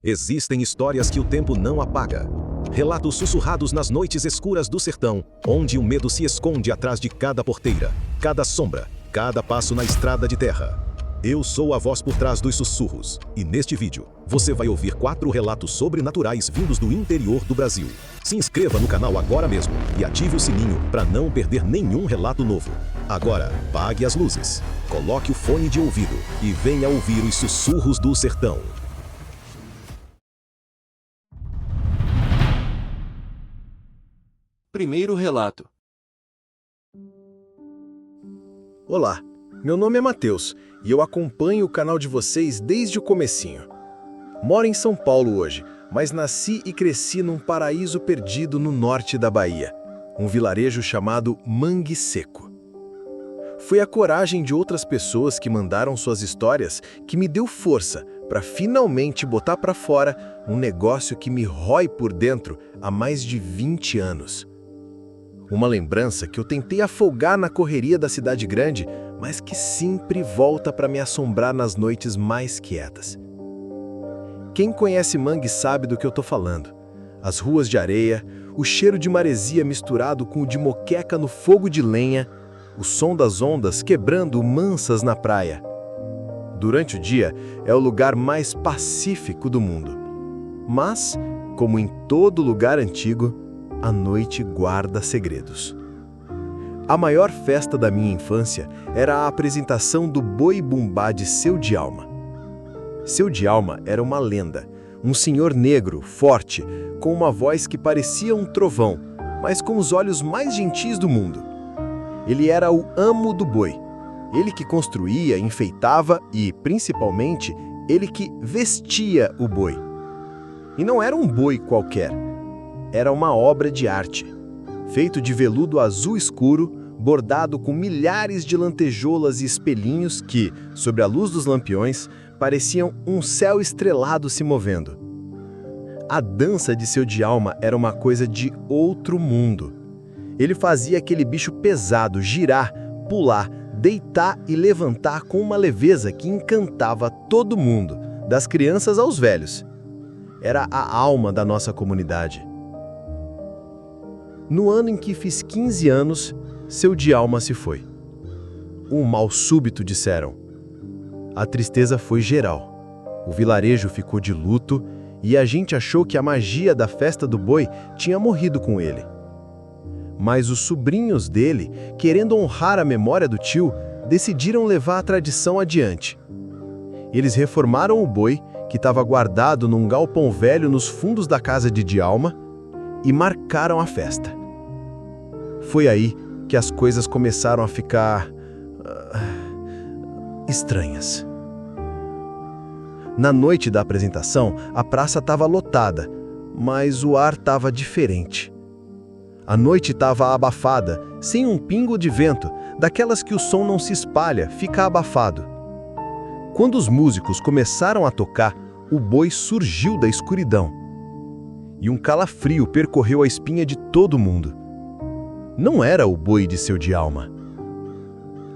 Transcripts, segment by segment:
Existem histórias que o tempo não apaga. Relatos sussurrados nas noites escuras do sertão, onde o medo se esconde atrás de cada porteira, cada sombra, cada passo na estrada de terra. Eu sou a voz por trás dos sussurros, e neste vídeo, você vai ouvir 4 relatos sobrenaturais vindos do interior do Brasil. Se inscreva no canal agora mesmo e ative o sininho para não perder nenhum relato novo. Agora, apague as luzes, coloque o fone de ouvido e venha ouvir os sussurros do sertão. Primeiro relato. Olá, meu nome é Matheus e eu acompanho o canal de vocês desde o comecinho. Moro em São Paulo hoje, mas nasci e cresci num paraíso perdido no norte da Bahia, um vilarejo chamado Mangue Seco. Foi a coragem de outras pessoas que mandaram suas histórias que me deu força para finalmente botar para fora um negócio que me rói por dentro há mais de 20 anos. Uma lembrança que eu tentei afogar na correria da cidade grande, mas que sempre volta para me assombrar nas noites mais quietas. Quem conhece Mangue sabe do que eu tô falando. As ruas de areia, o cheiro de maresia misturado com o de moqueca no fogo de lenha, o som das ondas quebrando mansas na praia. Durante o dia, é o lugar mais pacífico do mundo. Mas, como em todo lugar antigo, a noite guarda segredos. A maior festa da minha infância era a apresentação do Boi Bumbá de Seu Djalma. Seu Djalma era uma lenda, um senhor negro, forte, com uma voz que parecia um trovão, mas com os olhos mais gentis do mundo. Ele era o amo do boi, ele que construía, enfeitava e, principalmente, ele que vestia o boi. E não era um boi qualquer. Era uma obra de arte, feito de veludo azul escuro, bordado com milhares de lantejoulas e espelhinhos que, sob a luz dos lampiões, pareciam um céu estrelado se movendo. A dança de Seu Djalma era uma coisa de outro mundo. Ele fazia aquele bicho pesado girar, pular, deitar e levantar com uma leveza que encantava todo mundo, das crianças aos velhos. Era a alma da nossa comunidade. No ano em que fiz 15 anos, Seu Djalma se foi. Um mal súbito, disseram. A tristeza foi geral. O vilarejo ficou de luto e a gente achou que a magia da festa do boi tinha morrido com ele. Mas os sobrinhos dele, querendo honrar a memória do tio, decidiram levar a tradição adiante. Eles reformaram o boi, que estava guardado num galpão velho nos fundos da casa de Djalma, e marcaram a festa. Foi aí que as coisas começaram a ficar estranhas. Na noite da apresentação, a praça estava lotada, mas o ar estava diferente. A noite estava abafada, sem um pingo de vento, daquelas que o som não se espalha, fica abafado. Quando os músicos começaram a tocar, o boi surgiu da escuridão. E um calafrio percorreu a espinha de todo mundo. Não era o boi de Seu Djalma.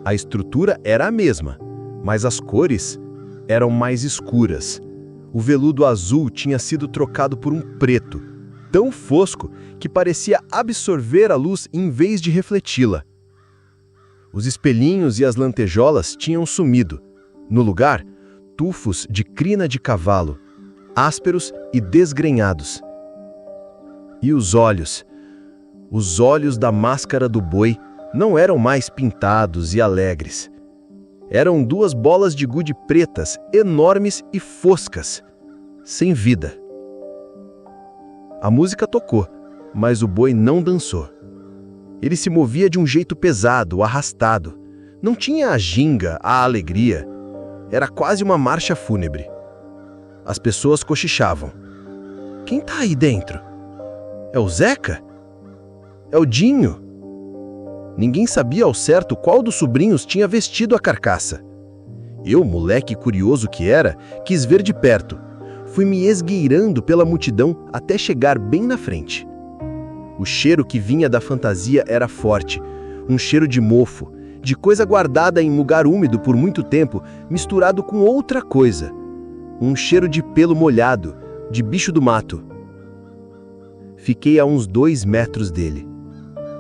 A estrutura era a mesma, mas as cores eram mais escuras. O veludo azul tinha sido trocado por um preto, tão fosco que parecia absorver a luz em vez de refleti-la. Os espelhinhos e as lantejoulas tinham sumido. No lugar, tufos de crina de cavalo, ásperos e desgrenhados. E os olhos da máscara do boi não eram mais pintados e alegres. Eram 2 bolas de gude pretas, enormes e foscas, sem vida. A música tocou, mas o boi não dançou. Ele se movia de um jeito pesado, arrastado. Não tinha a ginga, a alegria. Era quase uma marcha fúnebre. As pessoas cochichavam. Quem tá aí dentro? É o Zeca? É o Dinho? Ninguém sabia ao certo qual dos sobrinhos tinha vestido a carcaça. Eu, moleque curioso que era, quis ver de perto. Fui me esgueirando pela multidão até chegar bem na frente. O cheiro que vinha da fantasia era forte, um cheiro de mofo, de coisa guardada em lugar úmido por muito tempo, misturado com outra coisa. Um cheiro de pelo molhado, de bicho do mato. Fiquei a uns 2 metros dele.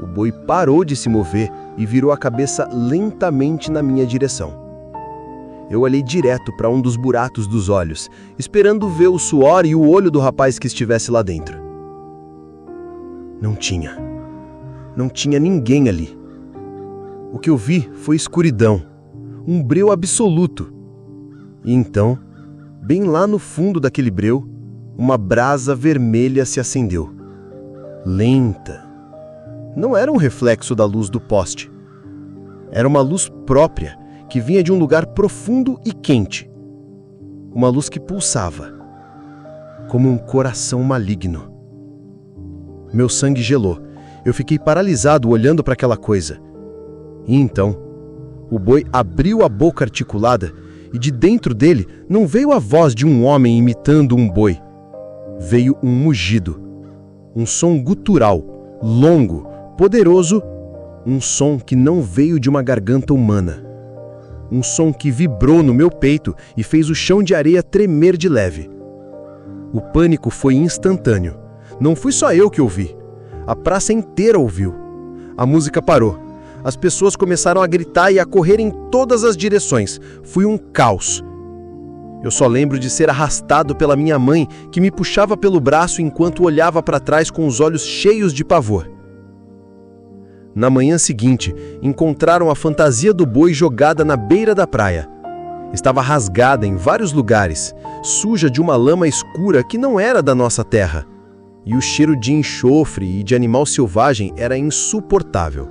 O boi parou de se mover e virou a cabeça lentamente na minha direção. Eu olhei direto para um dos buracos dos olhos, esperando ver o suor e o olho do rapaz que estivesse lá dentro. Não tinha ninguém ali. O que eu vi foi escuridão, um breu absoluto. E então, bem lá no fundo daquele breu, uma brasa vermelha se acendeu. Lenta. Não era um reflexo da luz do poste. Era uma luz própria, que vinha de um lugar profundo e quente. Uma luz que pulsava, como um coração maligno. Meu sangue gelou. Eu fiquei paralisado olhando para aquela coisa. E então, o boi abriu a boca articulada e de dentro dele não veio a voz de um homem imitando um boi. Veio um mugido, um som gutural, longo, poderoso, um som que não veio de uma garganta humana. Um som que vibrou no meu peito e fez o chão de areia tremer de leve. O pânico foi instantâneo. Não fui só eu que ouvi. A praça inteira ouviu. A música parou. As pessoas começaram a gritar e a correr em todas as direções. Foi um caos. Eu só lembro de ser arrastado pela minha mãe, que me puxava pelo braço enquanto olhava para trás com os olhos cheios de pavor. Na manhã seguinte, encontraram a fantasia do boi jogada na beira da praia. Estava rasgada em vários lugares, suja de uma lama escura que não era da nossa terra. E o cheiro de enxofre e de animal selvagem era insuportável.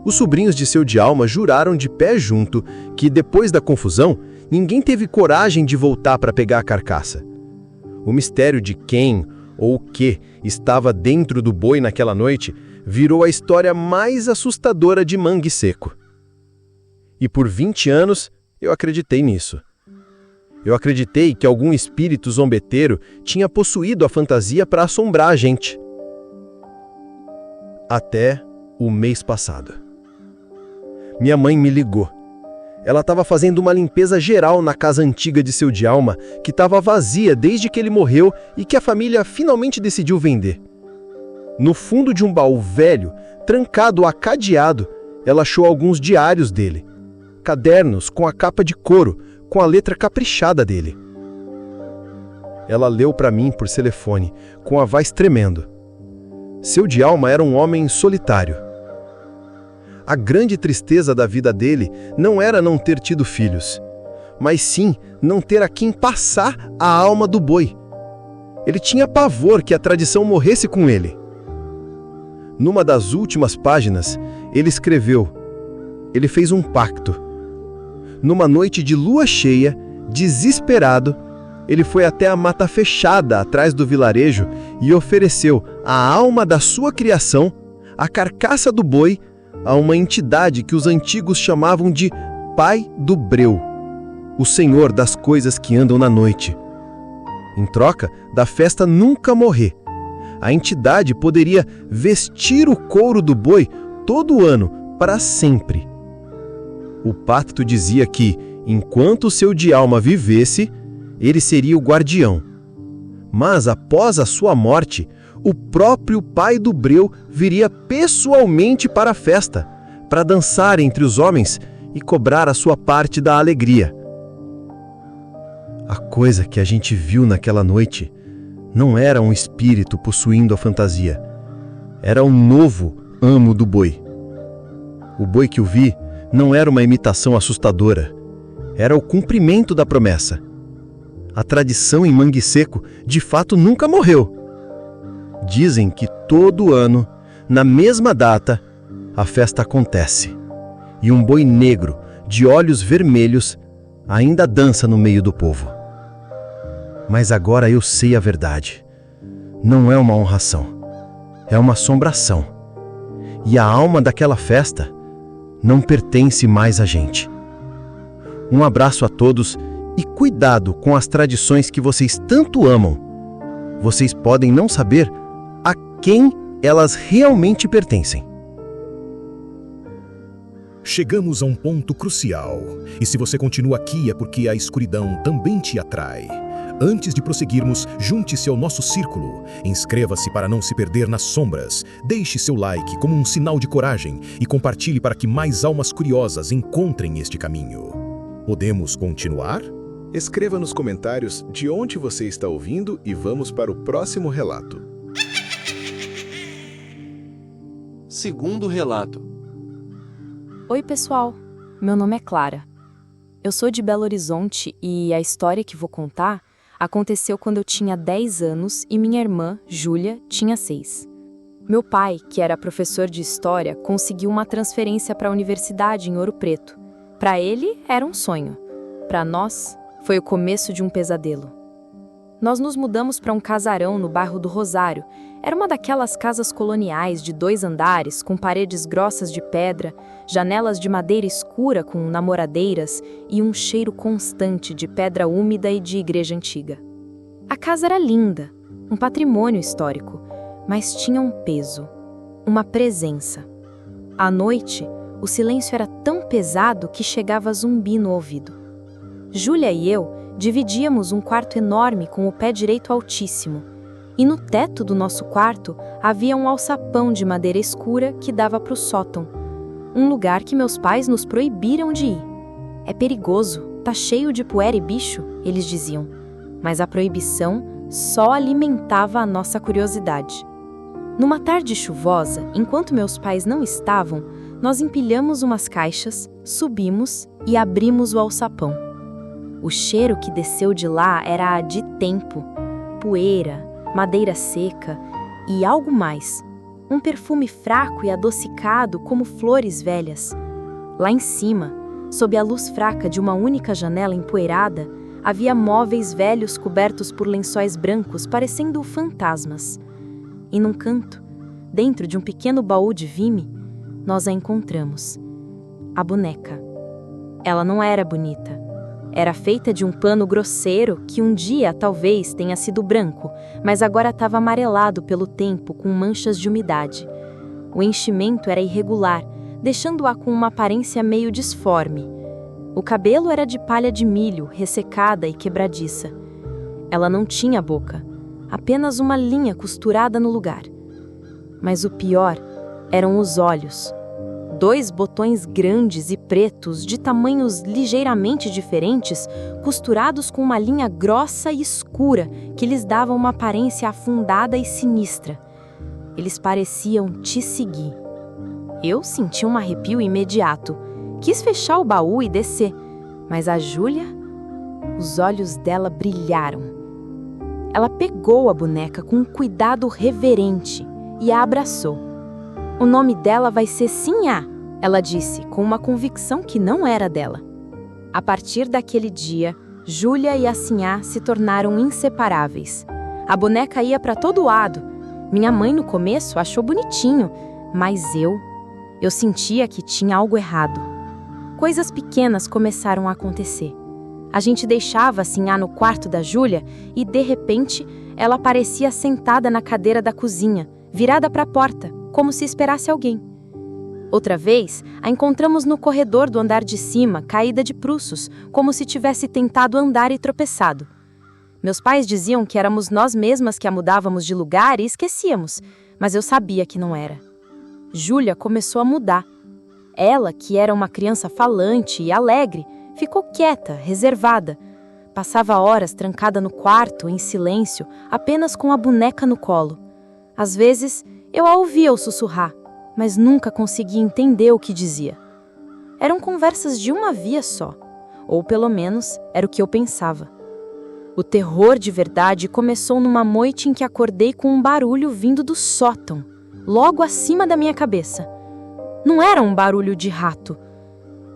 Os sobrinhos de seu Djalma juraram de pé junto que, depois da confusão, ninguém teve coragem de voltar para pegar a carcaça. O mistério de quem ou o que estava dentro do boi naquela noite virou a história mais assustadora de Mangue Seco. E por 20 anos eu acreditei nisso. Eu acreditei que algum espírito zombeteiro tinha possuído a fantasia para assombrar a gente. Até o mês passado. Minha mãe me ligou. Ela estava fazendo uma limpeza geral na casa antiga de seu Djalma, que estava vazia desde que ele morreu e que a família finalmente decidiu vender. No fundo de um baú velho, trancado a cadeado, ela achou alguns diários dele. Cadernos com a capa de couro, com a letra caprichada dele. Ela leu para mim por telefone, com a voz tremendo. Seu Djalma era um homem solitário. A grande tristeza da vida dele não era não ter tido filhos, mas sim não ter a quem passar a alma do boi. Ele tinha pavor que a tradição morresse com ele. Numa das últimas páginas, ele escreveu: ele fez um pacto. Numa noite de lua cheia, desesperado, ele foi até a mata fechada atrás do vilarejo e ofereceu a alma da sua criação, a carcaça do boi, a uma entidade que os antigos chamavam de Pai do Breu, o senhor das coisas que andam na noite. Em troca da festa nunca morrer, a entidade poderia vestir o couro do boi todo ano, para sempre. O pacto dizia que, enquanto seu Djalma vivesse, ele seria o guardião. Mas após a sua morte, o próprio Pai do Breu viria pessoalmente para a festa, para dançar entre os homens e cobrar a sua parte da alegria. A coisa que a gente viu naquela noite não era um espírito possuindo a fantasia. Era um novo amo do boi. O boi que eu vi não era uma imitação assustadora. Era o cumprimento da promessa. A tradição em Mangue Seco, de fato, nunca morreu. Dizem que todo ano, na mesma data, a festa acontece. E um boi negro, de olhos vermelhos, ainda dança no meio do povo. Mas agora eu sei a verdade. Não é uma honração. É uma assombração. E a alma daquela festa não pertence mais a gente. Um abraço a todos e cuidado com as tradições que vocês tanto amam. Vocês podem não saber a quem elas realmente pertencem. Chegamos a um ponto crucial. E se você continua aqui é porque a escuridão também te atrai. Antes de prosseguirmos, junte-se ao nosso círculo. Inscreva-se para não se perder nas sombras. Deixe seu like como um sinal de coragem e compartilhe para que mais almas curiosas encontrem este caminho. Podemos continuar? Escreva nos comentários de onde você está ouvindo e vamos para o próximo relato. Segundo relato. Oi, pessoal. Meu nome é Clara. Eu sou de Belo Horizonte e a história que vou contar aconteceu quando eu tinha 10 anos e minha irmã, Júlia, tinha 6. Meu pai, que era professor de história, conseguiu uma transferência para a universidade em Ouro Preto. Para ele, era um sonho. Para nós, foi o começo de um pesadelo. Nós nos mudamos para um casarão no bairro do Rosário. Era uma daquelas casas coloniais de 2 andares, com paredes grossas de pedra, janelas de madeira escura com namoradeiras e um cheiro constante de pedra úmida e de igreja antiga. A casa era linda, um patrimônio histórico, mas tinha um peso, uma presença. À noite, o silêncio era tão pesado que chegava a zumbi no ouvido. Júlia e eu dividíamos um quarto enorme com o pé direito altíssimo, e no teto do nosso quarto havia um alçapão de madeira escura que dava para o sótão, um lugar que meus pais nos proibiram de ir. É perigoso, tá cheio de poeira e bicho, eles diziam, mas a proibição só alimentava a nossa curiosidade. Numa tarde chuvosa, enquanto meus pais não estavam, nós empilhamos umas caixas, subimos e abrimos o alçapão. O cheiro que desceu de lá era de tempo, poeira, madeira seca e algo mais. Um perfume fraco e adocicado como flores velhas. Lá em cima, sob a luz fraca de uma única janela empoeirada, havia móveis velhos cobertos por lençóis brancos parecendo fantasmas. E num canto, dentro de um pequeno baú de vime, nós a encontramos. A boneca. Ela não era bonita. Era feita de um pano grosseiro que um dia talvez tenha sido branco, mas agora estava amarelado pelo tempo com manchas de umidade. O enchimento era irregular, deixando-a com uma aparência meio disforme. O cabelo era de palha de milho, ressecada e quebradiça. Ela não tinha boca, apenas uma linha costurada no lugar. Mas o pior eram os olhos. 2 botões grandes e pretos, de tamanhos ligeiramente diferentes, costurados com uma linha grossa e escura que lhes dava uma aparência afundada e sinistra. Eles pareciam te seguir. Eu senti um arrepio imediato. Quis fechar o baú e descer, mas a Júlia, os olhos dela brilharam. Ela pegou a boneca com um cuidado reverente e a abraçou. O nome dela vai ser Sinhá, ela disse, com uma convicção que não era dela. A partir daquele dia, Júlia e a Sinhá se tornaram inseparáveis. A boneca ia para todo lado. Minha mãe, no começo, achou bonitinho, mas eu sentia que tinha algo errado. Coisas pequenas começaram a acontecer. A gente deixava a Sinhá no quarto da Júlia e, de repente, ela aparecia sentada na cadeira da cozinha, virada para a porta, como se esperasse alguém. Outra vez, a encontramos no corredor do andar de cima, caída de bruços, como se tivesse tentado andar e tropeçado. Meus pais diziam que éramos nós mesmas que a mudávamos de lugar e esquecíamos, mas eu sabia que não era. Júlia começou a mudar. Ela, que era uma criança falante e alegre, ficou quieta, reservada. Passava horas trancada no quarto, em silêncio, apenas com a boneca no colo. Às vezes, eu a ouvia sussurrar, mas nunca conseguia entender o que dizia. Eram conversas de uma via só, ou pelo menos era o que eu pensava. O terror de verdade começou numa noite em que acordei com um barulho vindo do sótão, logo acima da minha cabeça. Não era um barulho de rato.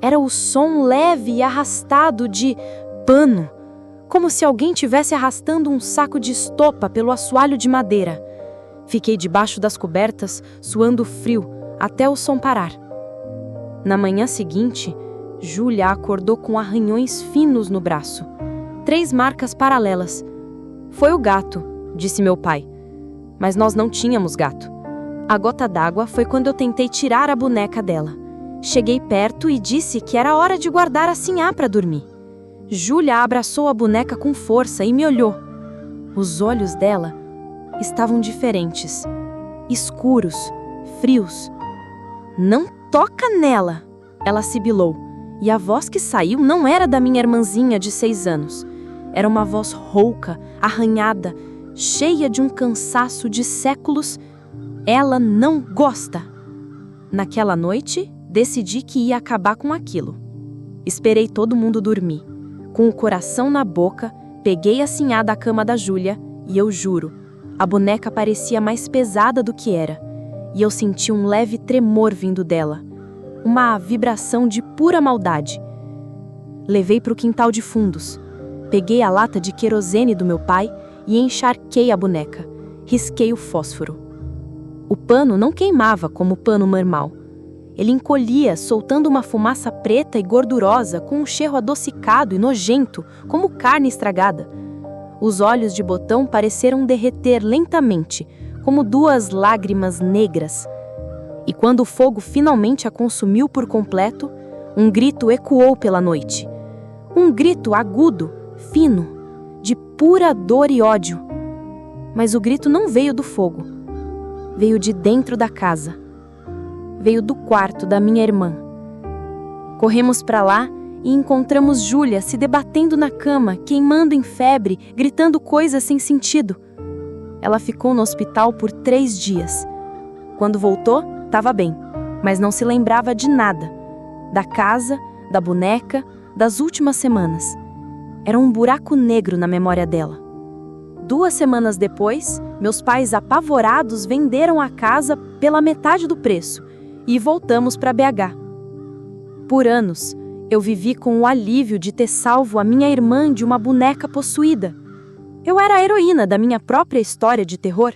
Era o som leve e arrastado de pano, como se alguém tivesse arrastando um saco de estopa pelo assoalho de madeira. Fiquei debaixo das cobertas, suando frio, até o som parar. Na manhã seguinte, Júlia acordou com arranhões finos no braço. 3 marcas paralelas. Foi o gato, disse meu pai. Mas nós não tínhamos gato. A gota d'água foi quando eu tentei tirar a boneca dela. Cheguei perto e disse que era hora de guardar a Sinhá para dormir. Júlia abraçou a boneca com força e me olhou. Os olhos dela estavam diferentes, escuros, frios. "Não toca nela!" ela sibilou, e a voz que saiu não era da minha irmãzinha de 6 anos. Era uma voz rouca, arranhada, cheia de um cansaço de séculos. Ela não gosta. Naquela noite, decidi que ia acabar com aquilo. Esperei todo mundo dormir. Com o coração na boca, peguei a Sinhá da cama da Júlia e eu juro, a boneca parecia mais pesada do que era. E eu senti um leve tremor vindo dela. Uma vibração de pura maldade. Levei para o quintal de fundos. Peguei a lata de querosene do meu pai e encharquei a boneca. Risquei o fósforo. O pano não queimava como o pano normal. Ele encolhia, soltando uma fumaça preta e gordurosa com um cheiro adocicado e nojento, como carne estragada. Os olhos de Botão pareceram derreter lentamente, como 2 lágrimas negras. E quando o fogo finalmente a consumiu por completo, um grito ecoou pela noite. Um grito agudo, fino, de pura dor e ódio. Mas o grito não veio do fogo. Veio de dentro da casa. Veio do quarto da minha irmã. Corremos para lá e encontramos Júlia se debatendo na cama, queimando em febre, gritando coisas sem sentido. Ela ficou no hospital por 3 dias. Quando voltou, estava bem, mas não se lembrava de nada. Da casa, da boneca, das últimas semanas. Era um buraco negro na memória dela. 2 semanas depois, meus pais apavorados venderam a casa pela metade do preço e voltamos para BH. Por anos, eu vivi com o alívio de ter salvo a minha irmã de uma boneca possuída. Eu era a heroína da minha própria história de terror.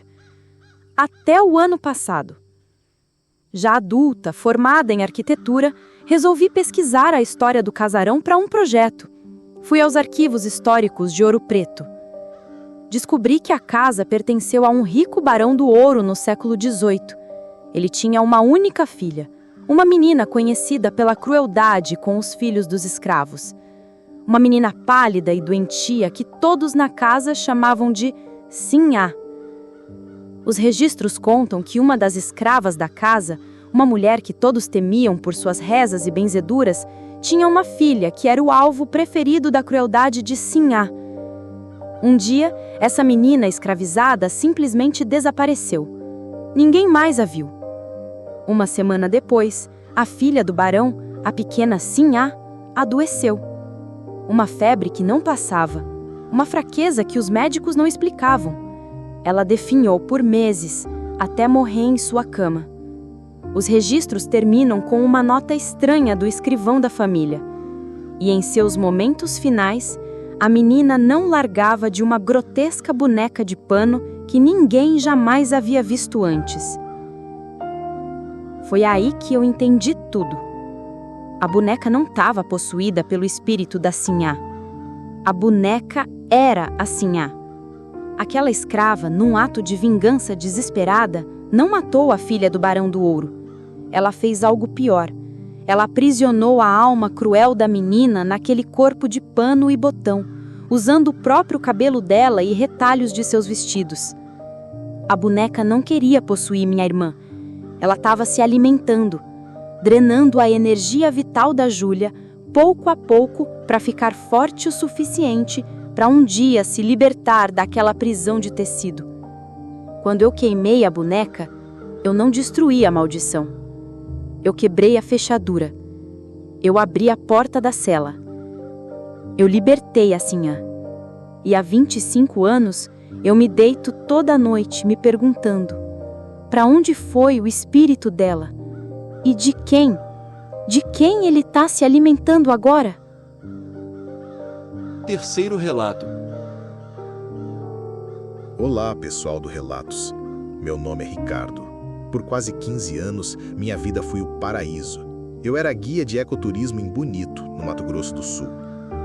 Até o ano passado. Já adulta, formada em arquitetura, resolvi pesquisar a história do casarão para um projeto. Fui aos arquivos históricos de Ouro Preto. Descobri que a casa pertenceu a um rico barão do ouro no século XVIII. Ele tinha uma única filha, uma menina conhecida pela crueldade com os filhos dos escravos. Uma menina pálida e doentia que todos na casa chamavam de Sinhá. Os registros contam que uma das escravas da casa, uma mulher que todos temiam por suas rezas e benzeduras, tinha uma filha que era o alvo preferido da crueldade de Sinhá. Um dia, essa menina escravizada simplesmente desapareceu. Ninguém mais a viu. Uma semana depois, a filha do barão, a pequena Sinhá, adoeceu. Uma febre que não passava, uma fraqueza que os médicos não explicavam. Ela definhou por meses, até morrer em sua cama. Os registros terminam com uma nota estranha do escrivão da família. E em seus momentos finais, a menina não largava de uma grotesca boneca de pano que ninguém jamais havia visto antes. Foi aí que eu entendi tudo. A boneca não estava possuída pelo espírito da Sinhá. A boneca era a Sinhá. Aquela escrava, num ato de vingança desesperada, não matou a filha do Barão do Ouro. Ela fez algo pior. Ela aprisionou a alma cruel da menina naquele corpo de pano e botão, usando o próprio cabelo dela e retalhos de seus vestidos. A boneca não queria possuir minha irmã. Ela estava se alimentando, drenando a energia vital da Júlia, pouco a pouco, para ficar forte o suficiente para um dia se libertar daquela prisão de tecido. Quando eu queimei a boneca, eu não destruí a maldição. Eu quebrei a fechadura. Eu abri a porta da cela. Eu libertei a Sinhá. E há 25 anos, eu me deito toda noite me perguntando: para onde foi o espírito dela? E de quem? De quem ele está se alimentando agora? Terceiro relato. Olá, pessoal do Relatos. Meu nome é Ricardo. Por quase 15 anos, minha vida foi o paraíso. Eu era guia de ecoturismo em Bonito, no Mato Grosso do Sul.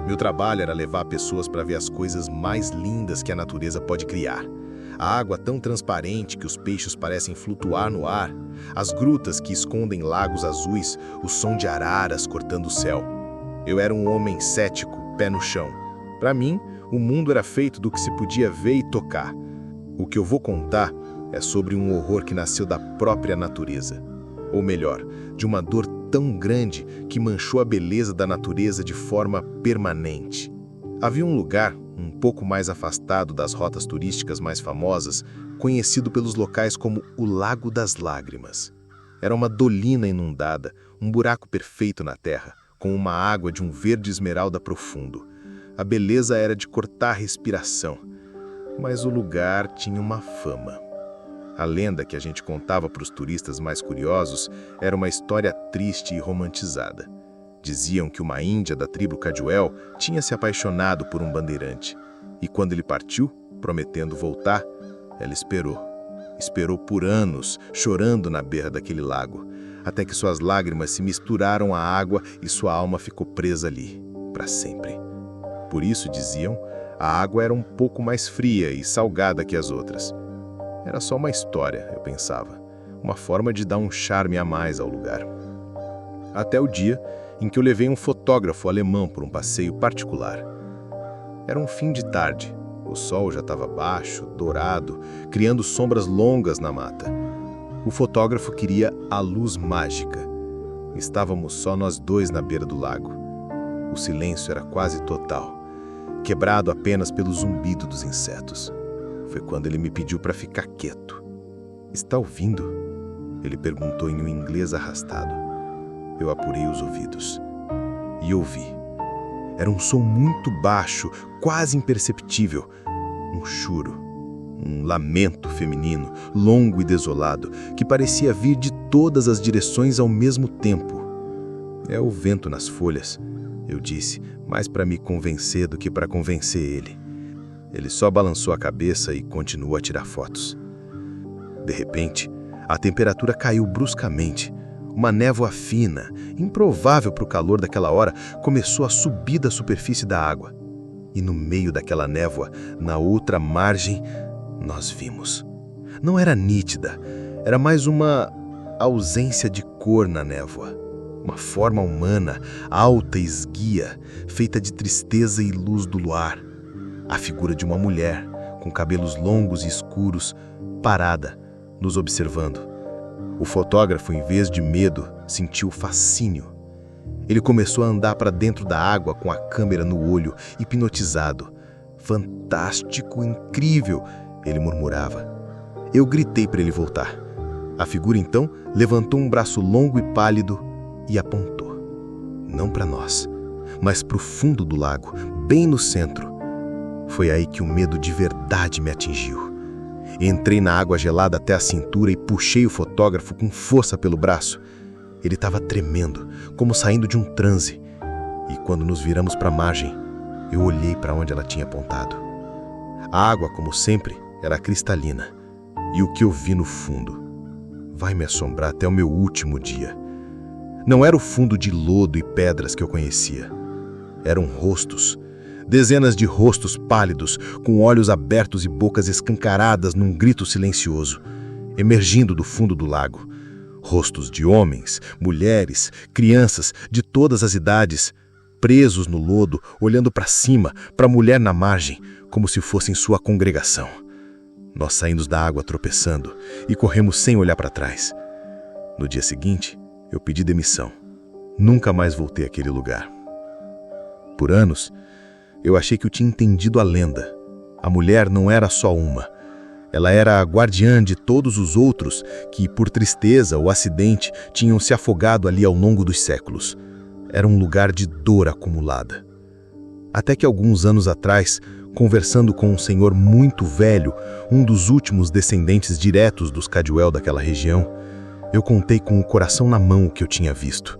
Meu trabalho era levar pessoas para ver as coisas mais lindas que a natureza pode criar. A água tão transparente que os peixes parecem flutuar no ar, as grutas que escondem lagos azuis, o som de araras cortando o céu. Eu era um homem cético, pé no chão. Para mim, o mundo era feito do que se podia ver e tocar. O que eu vou contar é sobre um horror que nasceu da própria natureza. Ou melhor, de uma dor tão grande que manchou a beleza da natureza de forma permanente. Havia um lugar, um pouco mais afastado das rotas turísticas mais famosas, conhecido pelos locais como o Lago das Lágrimas. Era uma dolina inundada, um buraco perfeito na terra, com uma água de um verde esmeralda profundo. A beleza era de cortar a respiração, mas o lugar tinha uma fama. A lenda que a gente contava para os turistas mais curiosos era uma história triste e romantizada. Diziam que uma índia da tribo Caduel tinha se apaixonado por um bandeirante, e quando ele partiu, prometendo voltar, ela esperou. Esperou por anos, chorando na beira daquele lago, até que suas lágrimas se misturaram à água e sua alma ficou presa ali, para sempre. Por isso, diziam, a água era um pouco mais fria e salgada que as outras. Era só uma história, eu pensava, uma forma de dar um charme a mais ao lugar. Até o dia em que eu levei um fotógrafo alemão por um passeio particular. Era um fim de tarde. O sol já estava baixo, dourado, criando sombras longas na mata. O fotógrafo queria a luz mágica. Estávamos só nós dois na beira do lago. O silêncio era quase total, quebrado apenas pelo zumbido dos insetos. Foi quando ele me pediu para ficar quieto. "Está ouvindo?" Ele perguntou em um inglês arrastado. Eu apurei os ouvidos e ouvi. Era um som muito baixo, quase imperceptível. Um choro, um lamento feminino, longo e desolado, que parecia vir de todas as direções ao mesmo tempo. "É o vento nas folhas", eu disse, mais para me convencer do que para convencer ele. Ele só balançou a cabeça e continuou a tirar fotos. De repente, a temperatura caiu bruscamente. Uma névoa fina, improvável para o calor daquela hora, começou a subir da superfície da água. E no meio daquela névoa, na outra margem, nós vimos. Não era nítida, era mais uma ausência de cor na névoa. Uma forma humana, alta e esguia, feita de tristeza e luz do luar. A figura de uma mulher, com cabelos longos e escuros, parada, nos observando. O fotógrafo, em vez de medo, sentiu fascínio. Ele começou a andar para dentro da água com a câmera no olho, hipnotizado. "Fantástico, incrível!" ele murmurava. Eu gritei para ele voltar. A figura, então, levantou um braço longo e pálido e apontou. Não para nós, mas para o fundo do lago, bem no centro. Foi aí que o medo de verdade me atingiu. Entrei na água gelada até a cintura e puxei o fotógrafo com força pelo braço. Ele estava tremendo, como saindo de um transe. E quando nos viramos para a margem, eu olhei para onde ela tinha apontado. A água, como sempre, era cristalina. E o que eu vi no fundo vai me assombrar até o meu último dia. Não era o fundo de lodo e pedras que eu conhecia. Eram rostos. Dezenas de rostos pálidos, com olhos abertos e bocas escancaradas num grito silencioso, emergindo do fundo do lago. Rostos de homens, mulheres, crianças de todas as idades, presos no lodo, olhando para cima, para a mulher na margem, como se fossem sua congregação. Nós saímos da água tropeçando e corremos sem olhar para trás. No dia seguinte, eu pedi demissão. Nunca mais voltei àquele lugar. Por anos, eu achei que eu tinha entendido a lenda. A mulher não era só uma. Ela era a guardiã de todos os outros que, por tristeza ou acidente, tinham se afogado ali ao longo dos séculos. Era um lugar de dor acumulada. Até que alguns anos atrás, conversando com um senhor muito velho, um dos últimos descendentes diretos dos Caduel daquela região, eu contei com o coração na mão o que eu tinha visto.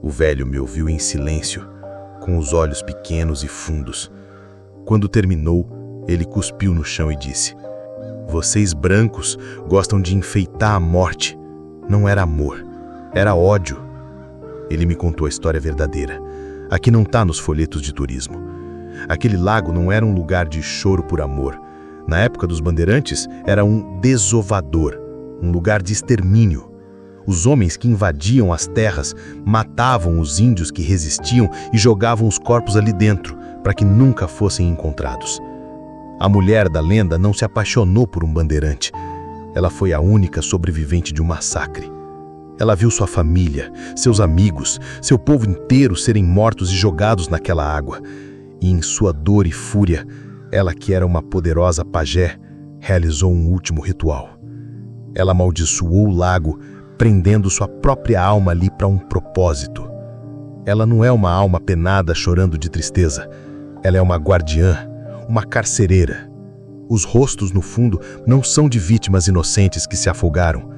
O velho me ouviu em silêncio, com os olhos pequenos e fundos. Quando terminou, ele cuspiu no chão e disse: "Vocês brancos gostam de enfeitar a morte. Não era amor, era ódio." Ele me contou a história verdadeira. Aqui não está nos folhetos de turismo. Aquele lago não era um lugar de choro por amor. Na época dos bandeirantes, era um desovador, um lugar de extermínio. Os homens que invadiam as terras matavam os índios que resistiam e jogavam os corpos ali dentro, para que nunca fossem encontrados. A mulher da lenda não se apaixonou por um bandeirante. Ela foi a única sobrevivente de um massacre. Ela viu sua família, seus amigos, seu povo inteiro serem mortos e jogados naquela água. E em sua dor e fúria, ela, que era uma poderosa pajé, realizou um último ritual. Ela amaldiçoou o lago, prendendo sua própria alma ali para um propósito. Ela não é uma alma penada chorando de tristeza. Ela é uma guardiã, uma carcereira. Os rostos no fundo não são de vítimas inocentes que se afogaram.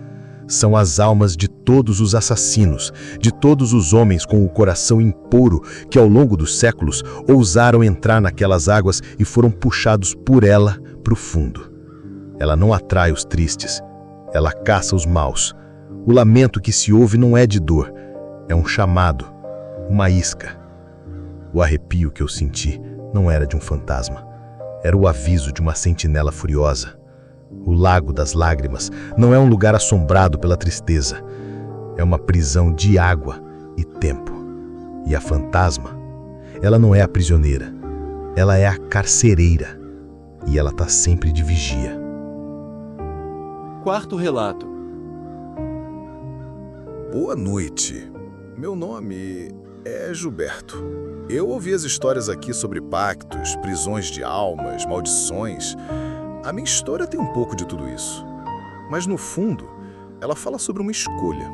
São as almas de todos os assassinos, de todos os homens com o coração impuro que ao longo dos séculos ousaram entrar naquelas águas e foram puxados por ela para o fundo. Ela não atrai os tristes, ela caça os maus. O lamento que se ouve não é de dor, é um chamado, uma isca. O arrepio que eu senti não era de um fantasma, era o aviso de uma sentinela furiosa. O Lago das Lágrimas não é um lugar assombrado pela tristeza. É uma prisão de água e tempo. E a fantasma, ela não é a prisioneira. Ela é a carcereira. E ela está sempre de vigia. Quarto relato. Boa noite. Meu nome é Gilberto. Eu ouvi as histórias aqui sobre pactos, prisões de almas, maldições. A minha história tem um pouco de tudo isso. Mas no fundo, ela fala sobre uma escolha.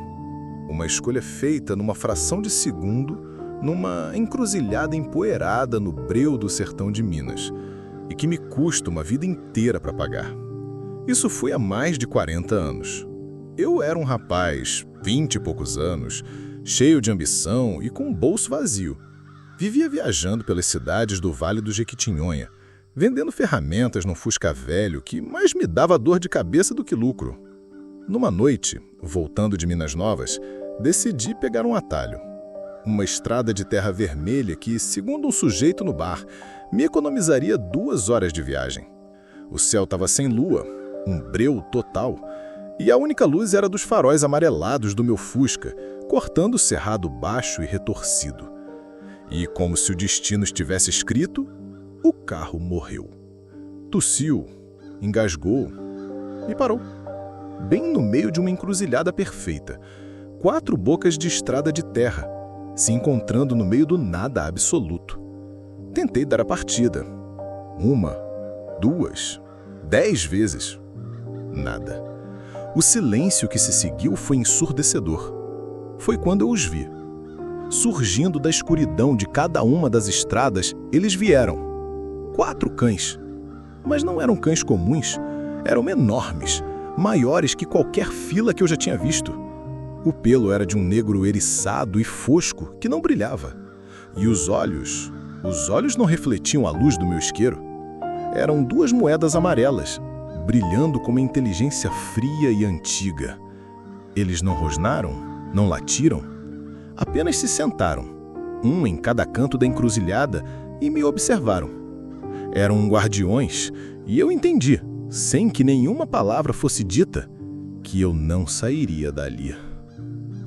Uma escolha feita numa fração de segundo, numa encruzilhada empoeirada no breu do sertão de Minas, e que me custa uma vida inteira para pagar. Isso foi há mais de 40 anos. Eu era um rapaz, 20 e poucos anos, cheio de ambição e com um bolso vazio. Vivia viajando pelas cidades do Vale do Jequitinhonha, vendendo ferramentas num Fusca velho que mais me dava dor de cabeça do que lucro. Numa noite, voltando de Minas Novas, decidi pegar um atalho. Uma estrada de terra vermelha que, segundo um sujeito no bar, me economizaria 2 horas de viagem. O céu estava sem lua, um breu total, e a única luz era dos faróis amarelados do meu Fusca, cortando o cerrado baixo e retorcido. E, como se o destino estivesse escrito, o carro morreu. Tossiu, engasgou e parou. Bem no meio de uma encruzilhada perfeita. 4 bocas de estrada de terra, se encontrando no meio do nada absoluto. Tentei dar a partida. 1, 2, 10 vezes. Nada. O silêncio que se seguiu foi ensurdecedor. Foi quando eu os vi. Surgindo da escuridão de cada uma das estradas, eles vieram. 4 cães. Mas não eram cães comuns, eram enormes, maiores que qualquer fila que eu já tinha visto. O pelo era de um negro eriçado e fosco que não brilhava. E os olhos não refletiam a luz do meu isqueiro. Eram 2 moedas amarelas, brilhando com uma inteligência fria e antiga. Eles não rosnaram, não latiram, apenas se sentaram, um em cada canto da encruzilhada, e me observaram. Eram guardiões, e eu entendi, sem que nenhuma palavra fosse dita, que eu não sairia dali.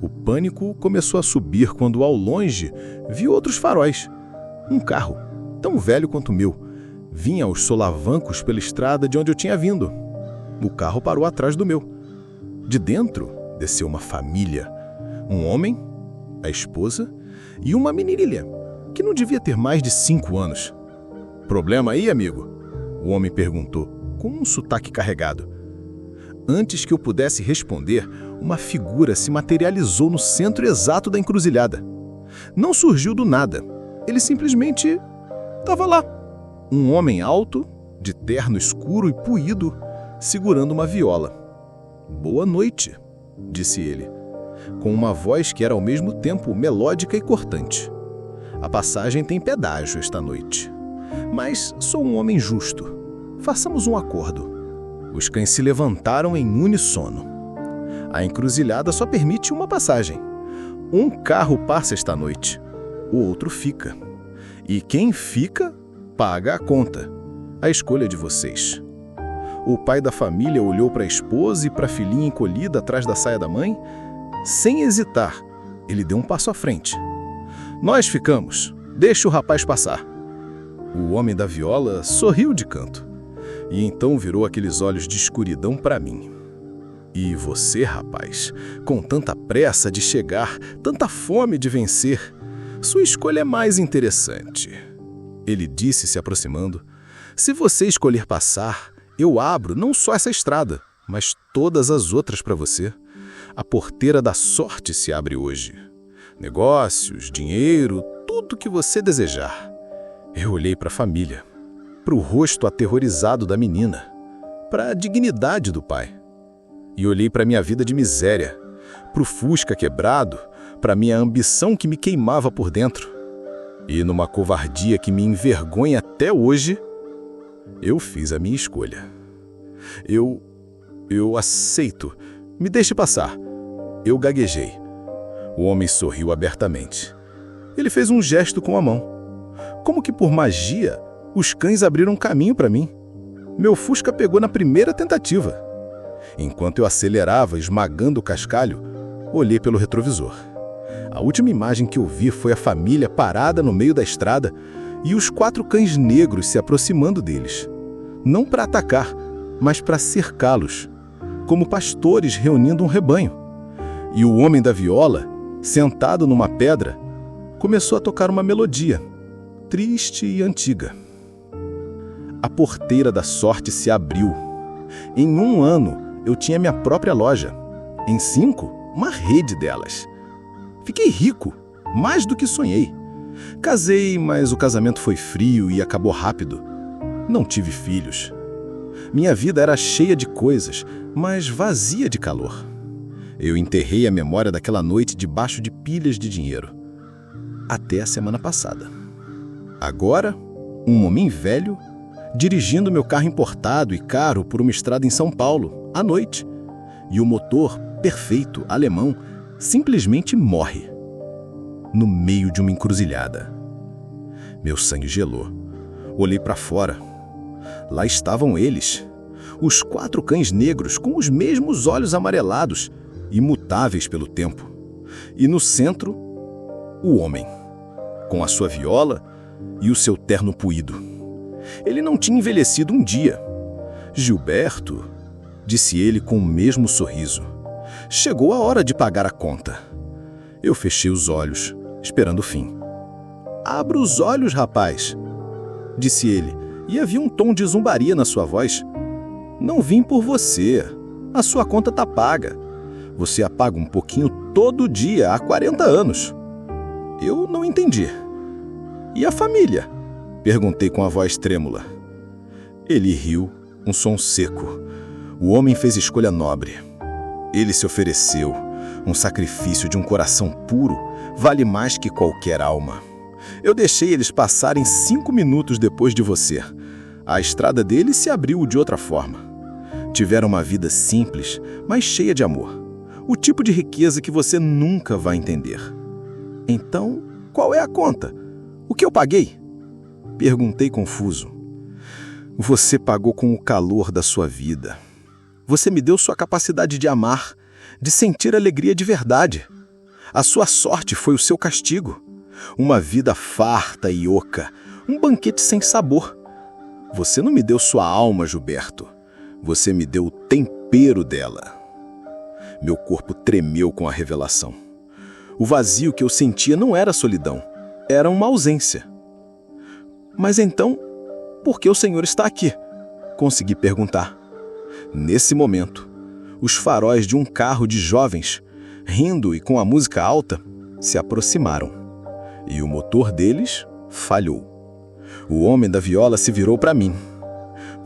O pânico começou a subir quando, ao longe, vi outros faróis. Um carro, tão velho quanto o meu, vinha aos solavancos pela estrada de onde eu tinha vindo. O carro parou atrás do meu. De dentro, desceu uma família. Um homem, a esposa e uma menininha, que não devia ter mais de 5 anos. "Problema aí, amigo?" o homem perguntou, com um sotaque carregado. Antes que eu pudesse responder, uma figura se materializou no centro exato da encruzilhada. Não surgiu do nada. Ele simplesmente estava lá. Um homem alto, de terno escuro e puído, segurando uma viola. "Boa noite", disse ele, com uma voz que era ao mesmo tempo melódica e cortante. "A passagem tem pedágio esta noite. Mas sou um homem justo. Façamos um acordo." Os cães se levantaram em unissono. "A encruzilhada só permite uma passagem. Um carro passa esta noite, o outro fica. E quem fica, paga a conta. A escolha é de vocês." O pai da família olhou para a esposa e para a filhinha encolhida atrás da saia da mãe Sem hesitar, ele deu um passo à frente. Nós ficamos. Deixa o rapaz passar. O homem da viola sorriu de canto. E então virou aqueles olhos de escuridão para mim. E você, rapaz, com tanta pressa de chegar, tanta fome de vencer, sua escolha é mais interessante. Ele disse, se aproximando. Se você escolher passar, eu abro não só essa estrada, mas todas as outras para você. A porteira da sorte se abre hoje. Negócios, dinheiro, tudo que você desejar. Eu olhei para a família, para o rosto aterrorizado da menina, para a dignidade do pai. E olhei para minha vida de miséria, para o Fusca quebrado, para minha ambição que me queimava por dentro. E numa covardia que me envergonha até hoje, eu fiz a minha escolha. Eu aceito. Me deixe passar. Eu gaguejei. O homem sorriu abertamente. Ele fez um gesto com a mão. Como que por magia, os cães abriram caminho para mim. Meu Fusca pegou na primeira tentativa. Enquanto eu acelerava, esmagando o cascalho, olhei pelo retrovisor. A última imagem que eu vi foi a família parada no meio da estrada e os 4 cães negros se aproximando deles. Não para atacar, mas para cercá-los, como pastores reunindo um rebanho. E o homem da viola, sentado numa pedra, começou a tocar uma melodia, triste e antiga. A porteira da sorte se abriu. Em 1 ano, eu tinha minha própria loja. Em 5, uma rede delas. Fiquei rico, mais do que sonhei. Casei, mas o casamento foi frio e acabou rápido. Não tive filhos. Minha vida era cheia de coisas, mas vazia de calor. Eu enterrei a memória daquela noite debaixo de pilhas de dinheiro. Até a semana passada. Agora, um homem velho, dirigindo meu carro importado e caro por uma estrada em São Paulo, à noite. E o motor, perfeito, alemão, simplesmente morre. No meio de uma encruzilhada. Meu sangue gelou. Olhei para fora. Lá estavam eles, os 4 cães negros com os mesmos olhos amarelados, imutáveis pelo tempo. E no centro, o homem, com a sua viola e o seu terno puído. Ele não tinha envelhecido um dia. Gilberto, disse ele com o mesmo sorriso. Chegou a hora de pagar a conta. Eu fechei os olhos, esperando o fim. Abra os olhos, rapaz, disse ele, e havia um tom de zombaria na sua voz. Não vim por você. A sua conta tá paga. Você a paga um pouquinho todo dia há 40 anos. Eu não entendi. E a família? Perguntei com a voz trêmula. Ele riu, um som seco. O homem fez escolha nobre. Ele se ofereceu. Um sacrifício de um coração puro vale mais que qualquer alma. Eu deixei eles passarem 5 minutos depois de você. A estrada deles se abriu de outra forma. Tiveram uma vida simples, mas cheia de amor. O tipo de riqueza que você nunca vai entender. Então, qual é a conta? O que eu paguei? Perguntei confuso. Você pagou com o calor da sua vida. Você me deu sua capacidade de amar, de sentir alegria de verdade. A sua sorte foi o seu castigo. Uma vida farta e oca, um banquete sem sabor. Você não me deu sua alma, Gilberto. Você me deu o tempero dela. Meu corpo tremeu com a revelação. O vazio que eu sentia não era solidão, era uma ausência. Mas então, por que o Senhor está aqui? Consegui perguntar. Nesse momento, os faróis de um carro de jovens, rindo e com a música alta, se aproximaram. E o motor deles falhou. O homem da viola se virou para mim,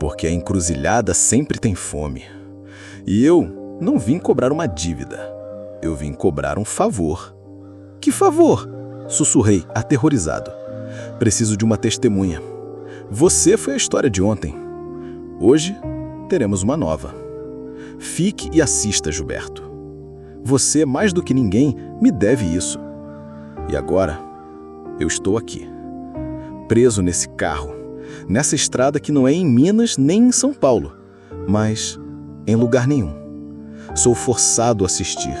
porque a encruzilhada sempre tem fome. E eu não vim cobrar uma dívida, eu vim cobrar um favor. Que favor? Sussurrei, aterrorizado. Preciso de uma testemunha. Você foi a história de ontem. Hoje teremos uma nova. Fique e assista, Gilberto. Você, mais do que ninguém, me deve isso. E agora, eu estou aqui, preso nesse carro, nessa estrada que não é em Minas nem em São Paulo, mas em lugar nenhum. Sou forçado a assistir,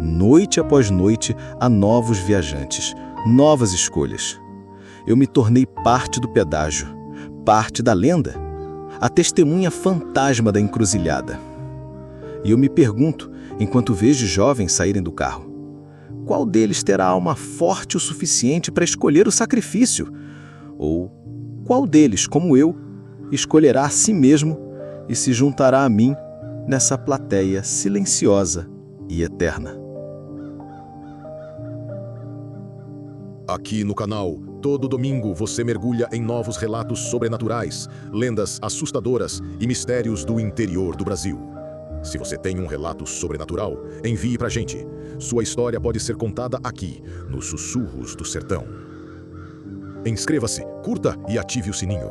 noite após noite, a novos viajantes, novas escolhas. Eu me tornei parte do pedágio, parte da lenda, a testemunha fantasma da encruzilhada. E eu me pergunto, enquanto vejo jovens saírem do carro, qual deles terá alma forte o suficiente para escolher o sacrifício? Ou qual deles, como eu, escolherá a si mesmo e se juntará a mim nessa plateia silenciosa e eterna? Aqui no canal, todo domingo você mergulha em novos relatos sobrenaturais, lendas assustadoras e mistérios do interior do Brasil. Se você tem um relato sobrenatural, envie pra gente. Sua história pode ser contada aqui, nos Sussurros do Sertão. Inscreva-se, curta e ative o sininho.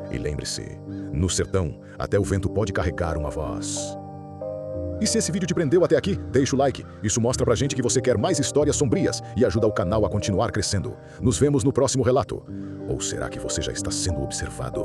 E lembre-se, no sertão, até o vento pode carregar uma voz. E se esse vídeo te prendeu até aqui, deixa o like. Isso mostra pra gente que você quer mais histórias sombrias e ajuda o canal a continuar crescendo. Nos vemos no próximo relato. Ou será que você já está sendo observado?